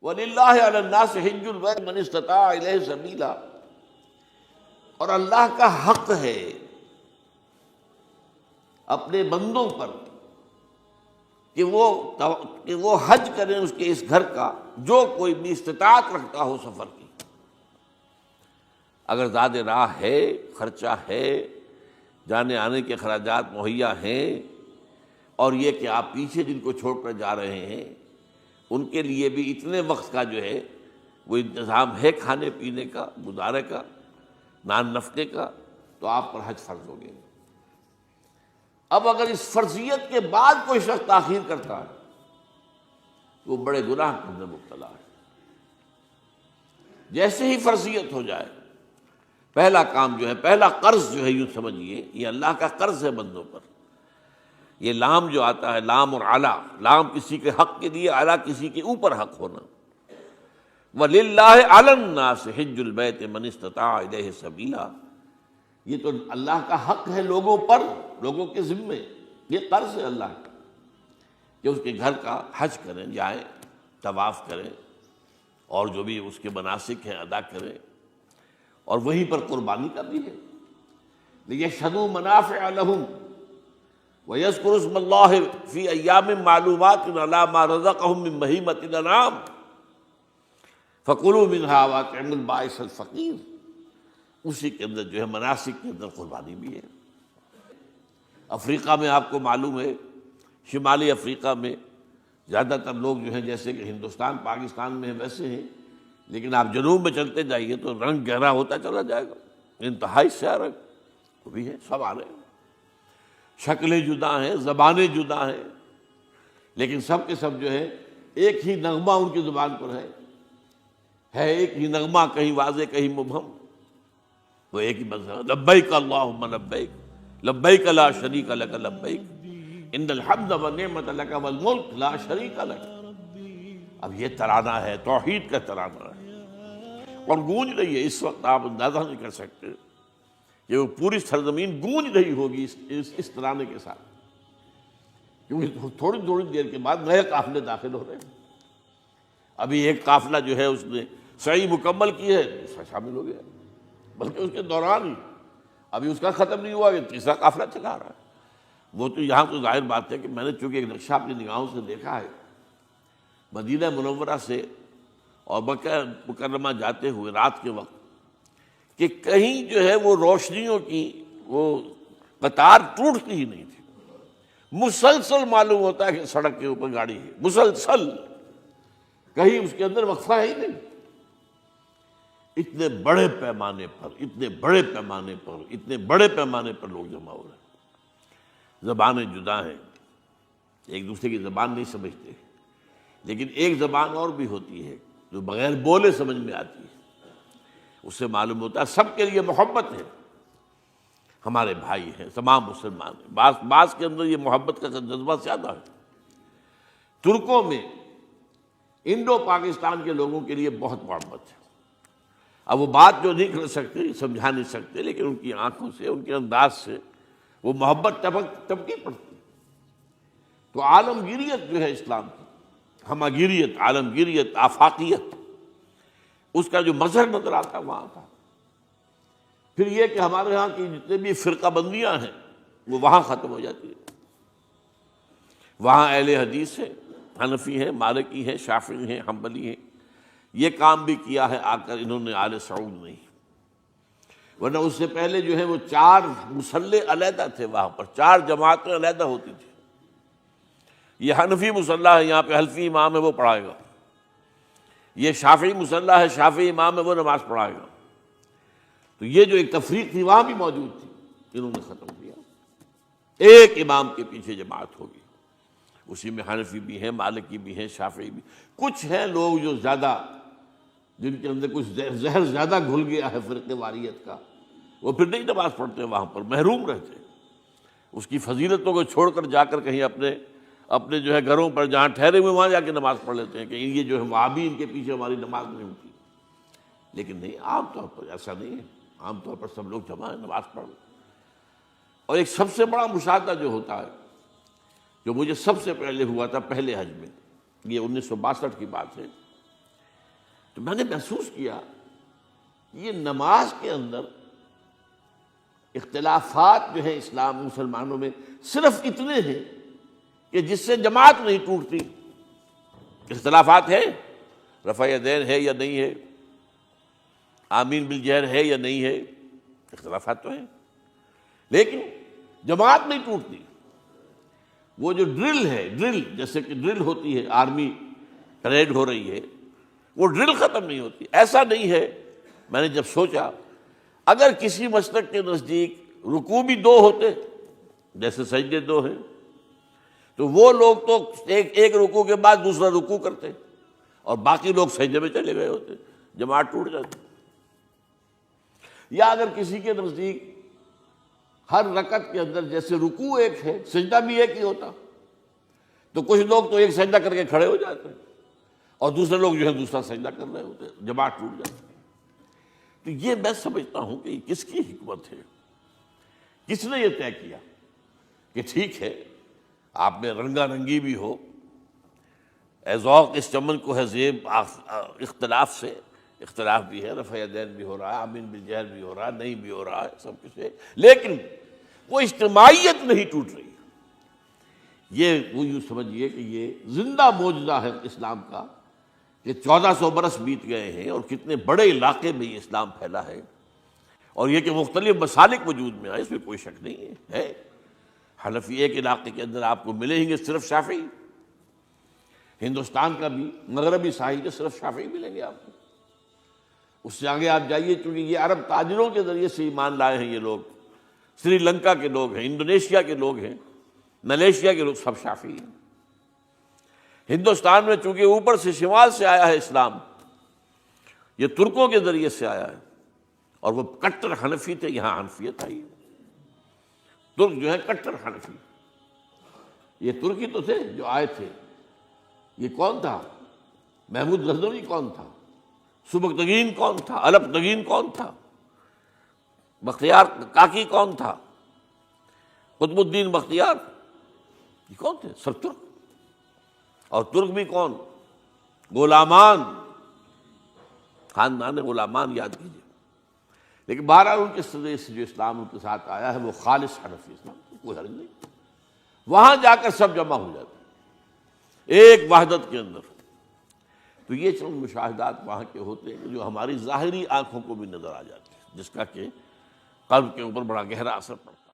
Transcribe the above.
وَلِلَّهِ عَلَى النَّاسِ حِجُّ الْبَيْتِ مَنِ اسْتَطَاعَ إِلَيْهِ سَبِيلًا، اور اللہ کا حق ہے اپنے بندوں پر کہ وہ حج کریں اس کے اس گھر کا جو کوئی بھی استطاعت رکھتا ہو سفر کی۔ اگر زاد راہ ہے، خرچہ ہے، جانے آنے کے اخراجات مہیا ہیں، اور یہ کہ آپ پیچھے جن کو چھوڑ کر جا رہے ہیں ان کے لیے بھی اتنے وقت کا جو ہے وہ انتظام ہے کھانے پینے کا، گزارے کا، نان نفقے کا، تو آپ پر حج فرض ہو گئے۔ اب اگر اس فرضیت کے بعد کوئی شخص تاخیر کرتا ہے تو وہ بڑے گناہ کے اندر مبتلا ہے۔ جیسے ہی فرضیت ہو جائے، پہلا کام جو ہے، پہلا قرض جو ہے، یوں سمجھیے یہ اللہ کا قرض ہے بندوں پر۔ یہ لام جو آتا ہے، لام اور اعلیٰ، لام کسی کے حق کے لیے، اعلیٰ کسی کے اوپر حق ہونا۔ وَلِلَّهِ عَلَى النَّاسِ حِجُّ الْبَيْتِ مَنِ اسْتَطَاعَ إِلَيْهِ سَبِيلًا، یہ تو اللہ کا حق ہے لوگوں پر، لوگوں کے ذمے، یہ قرض ہے اللہ کا کہ اس کے گھر کا حج کریں، جائیں، طواف کریں، اور جو بھی اس کے مناسک ہیں ادا کریں، اور وہیں پر قربانی کا بھی ہے۔ لِيَشْهَدُوا مَنَافِعَ لَهُمْ وَيَذْكُرُوا اسْمَ اللَّهِ فِي أَيَّامٍ مَّعْلُومَاتٍ عَلَىٰ مَا رَزَقَهُم مِّن بَهِيمَةِ الْأَنْعَامِ فَكُلُوا مِنْهَا وَأَطْعِمُوا الْبَائِسَ الْفَقِيرَ، اسی کے اندر جو ہے مناسک کے اندر قربانی بھی ہے۔ افریقہ میں آپ کو معلوم ہے، شمالی افریقہ میں زیادہ تر لوگ جو ہیں جیسے کہ ہندوستان پاکستان میں ویسے ہیں، لیکن آپ جنوب میں چلتے جائیے تو رنگ گہرا ہوتا چلا جائے گا، انتہائی سیاہ رنگ، وہ بھی ہے، سب آ رہے ہیں، شکلیں جدا ہیں، زبانیں جدا ہیں، لیکن سب کے سب جو ہے ایک ہی نغمہ ان کی زبان پر ہے ایک ہی نغمہ، کہیں واضح کہیں مبہم، وہ ایک ہی مذہب، لبیک اللہم لبیک لبیک لا شریک لک لبیک ان الحمد والنعمت لک والملک لا شریک لک۔ اب یہ ترانہ ہے، توحید کا ترانہ ہے، اور گونج رہی ہے اس وقت، آپ اندازہ نہیں کر سکتے کہ وہ پوری سرزمین گونج رہی ہوگی اس ترانے کے ساتھ، کیونکہ تھوڑی تھوڑی دیر کے بعد نئے قافلے داخل ہو رہے ہیں۔ ابھی ایک قافلہ جو ہے اس نے سعی مکمل کی ہے، دوسرا شامل ہو گیا، بلکہ اس کے دوران ہی ابھی اس کا ختم نہیں ہوا کہ تیسرا قافلہ چلا رہا ہے۔ وہ تو یہاں تو ظاہر بات ہے کہ میں نے چونکہ ایک نقشہ اپنی نگاہوں سے دیکھا ہے مدینہ منورہ سے اور مکہ مکرمہ جاتے ہوئے رات کے وقت، کہ کہیں جو ہے وہ روشنیوں کی وہ قطار ٹوٹتی ہی نہیں تھی، مسلسل معلوم ہوتا ہے کہ سڑک کے اوپر گاڑی ہے، مسلسل، کہیں اس کے اندر وقفہ ہے ہی نہیں۔ اتنے بڑے پیمانے پر، اتنے بڑے پیمانے پر، اتنے بڑے پیمانے پر لوگ جمع ہو رہے ہیں۔ زبانیں جدا ہیں، ایک دوسرے کی زبان نہیں سمجھتے، لیکن ایک زبان اور بھی ہوتی ہے جو بغیر بولے سمجھ میں آتی ہے، اس سے معلوم ہوتا ہے سب کے لیے محبت ہے، ہمارے بھائی ہیں، تمام مسلمان ہیں۔ بعض کے اندر یہ محبت کا جذبہ زیادہ ہے۔ ترکوں میں انڈو پاکستان کے لوگوں کے لیے بہت محبت ہے۔ اب وہ بات جو نہیں کر سکتے، سمجھا نہیں سکتے، لیکن ان کی آنکھوں سے، ان کے انداز سے وہ محبت ٹپکی پڑتی۔ تو عالمگیریت جو ہے اسلام کی، ہمگیریت، عالمگیریت، آفاقیت، اس کا جو مظہر نظر آتا وہاں تھا۔ پھر یہ کہ ہمارے ہاں کی جتنے بھی فرقہ بندیاں ہیں وہ وہاں ختم ہو جاتی ہیں۔ وہاں اہل حدیث ہیں، حنفی ہیں، مالکی ہیں، شافعی ہیں، حنبلی ہیں۔ یہ کام بھی کیا ہے آ کر انہوں نے آل سعود نہیں، ورنہ اس سے پہلے جو ہے وہ 4 مصلے علیحدہ تھے، وہاں پر 4 جماعتیں علیحدہ ہوتی تھی۔ یہ حنفی مصلی ہے، یہاں پہ حنفی امام ہے وہ پڑھائے گا، یہ شافعی مصلی ہے، شافعی امام ہے وہ نماز پڑھائے گا۔ تو یہ جو ایک تفریق تھی وہاں بھی موجود تھی، انہوں نے ختم کیا، ایک امام کے پیچھے جماعت ہوگی، اسی میں حنفی بھی ہیں، مالکی بھی ہیں، شافعی بھی۔ کچھ ہیں لوگ جو زیادہ، جن کے اندر کچھ زہر زیادہ گھل گیا ہے فرقے واریت کا، وہ پھر نہیں نماز پڑھتے، وہاں پر محروم رہتے، اس کی فضیلتوں کو چھوڑ کر جا کر کہیں اپنے جو ہے گھروں پر جہاں ٹھہرے ہوئے وہاں جا کے نماز پڑھ لیتے ہیں کہ یہ جو ہے وہابی، ان کے پیچھے ہماری نماز نہیں ہوتی۔ لیکن نہیں، عام طور پر ایسا نہیں ہے، عام طور پر سب لوگ جمع ہیں، نماز پڑھ لیں۔ اور ایک سب سے بڑا مشاہدہ جو ہوتا ہے، جو مجھے سب سے پہلے ہوا تھا پہلے حج میں، یہ 1962 کی بات ہے، تو میں نے محسوس کیا یہ نماز کے اندر اختلافات جو ہیں اسلام مسلمانوں میں صرف اتنے ہیں کہ جس سے جماعت نہیں ٹوٹتی. اختلافات ہیں، رفع یدین ہے یا نہیں ہے، آمین بالجہر ہے یا نہیں ہے، اختلافات تو ہیں، لیکن جماعت نہیں ٹوٹتی. وہ جو ڈرل ہے، ڈرل جیسے کہ ڈرل ہوتی ہے، آرمی پریڈ ہو رہی ہے، وہ ڈرل ختم نہیں ہوتی. ایسا نہیں ہے. میں نے جب سوچا اگر کسی مسلک کے نزدیک رکوع بھی دو ہوتے جیسے سجدے دو ہیں، تو وہ لوگ تو ایک رکوع کے بعد دوسرا رکوع کرتے اور باقی لوگ سجدے میں چلے گئے ہوتے، جماعت ٹوٹ جاتی. یا اگر کسی کے نزدیک ہر رکعت کے اندر جیسے رکوع ایک ہے سجدہ بھی ایک ہی ہوتا، تو کچھ لوگ تو ایک سجدہ کر کے کھڑے ہو جاتے ہیں اور دوسرے لوگ جو ہے دوسرا سجدہ کر رہے ہوتے ہیں، جماعت ٹوٹ جاتی. تو یہ میں سمجھتا ہوں کہ یہ کس کی حکمت ہے، کس نے یہ طے کیا کہ ٹھیک ہے آپ میں رنگا رنگی بھی ہو، اے ذوق اس چمن کو ہے زیب اختلاف سے، اختلاف بھی ہے، رفع یدین بھی ہو رہا ہے، آمین بالجہر بھی ہو رہا ہے، نہیں بھی ہو رہا ہے، سب کچھ ہے، لیکن وہ اجتماعیت نہیں ٹوٹ رہی. یہ وہ یوں سمجھیے کہ یہ زندہ معجزہ ہے اسلام کا کہ 1400 برس بیت گئے ہیں اور کتنے بڑے علاقے میں یہ اسلام پھیلا ہے، اور یہ کہ مختلف مسالک وجود میں آئے، اس میں کوئی شک نہیں ہے. حنفی ایک علاقے کے اندر آپ کو ملیں گے صرف شافعی، ہندوستان کا بھی مغربی ساحل کے صرف شافعی ملیں گے آپ کو. اس سے آگے آپ جائیے، چونکہ یہ عرب تاجروں کے ذریعے سے ایمان لائے ہیں، یہ لوگ سری لنکا کے لوگ ہیں، انڈونیشیا کے لوگ ہیں، ملیشیا کے لوگ، سب شافعی ہیں. ہندوستان میں چونکہ اوپر سے شمال سے آیا ہے اسلام، یہ ترکوں کے ذریعے سے آیا ہے اور وہ کٹر حنفی تھے، یہاں حنفیت آئی. ترک جو ہے کٹر حنفی، یہ ترکی تو تھے جو آئے تھے. یہ کون تھا؟ محمود غزنوی کون تھا؟ سبکتگین کون تھا؟ الپتگین کون تھا؟ بختیار کاکی کون تھا؟ قطب الدین بختیار، یہ کون تھے؟ سب ترک. اور ترک بھی کون؟ غلامان، خاندان غلامان یاد کیجیے. لیکن بہرحال ان کے ذریعے سے جو اسلام ان کے ساتھ آیا ہے وہ خالص حنفی اسلام، کوئی حرج نہیں. وہاں جا کر سب جمع ہو جاتے ایک وحدت کے اندر. تو یہ چند مشاہدات وہاں کے ہوتے ہیں جو ہماری ظاہری آنکھوں کو بھی نظر آ جاتے ہیں، جس کا کہ قلب کے اوپر بڑا گہرا اثر پڑتا ہے.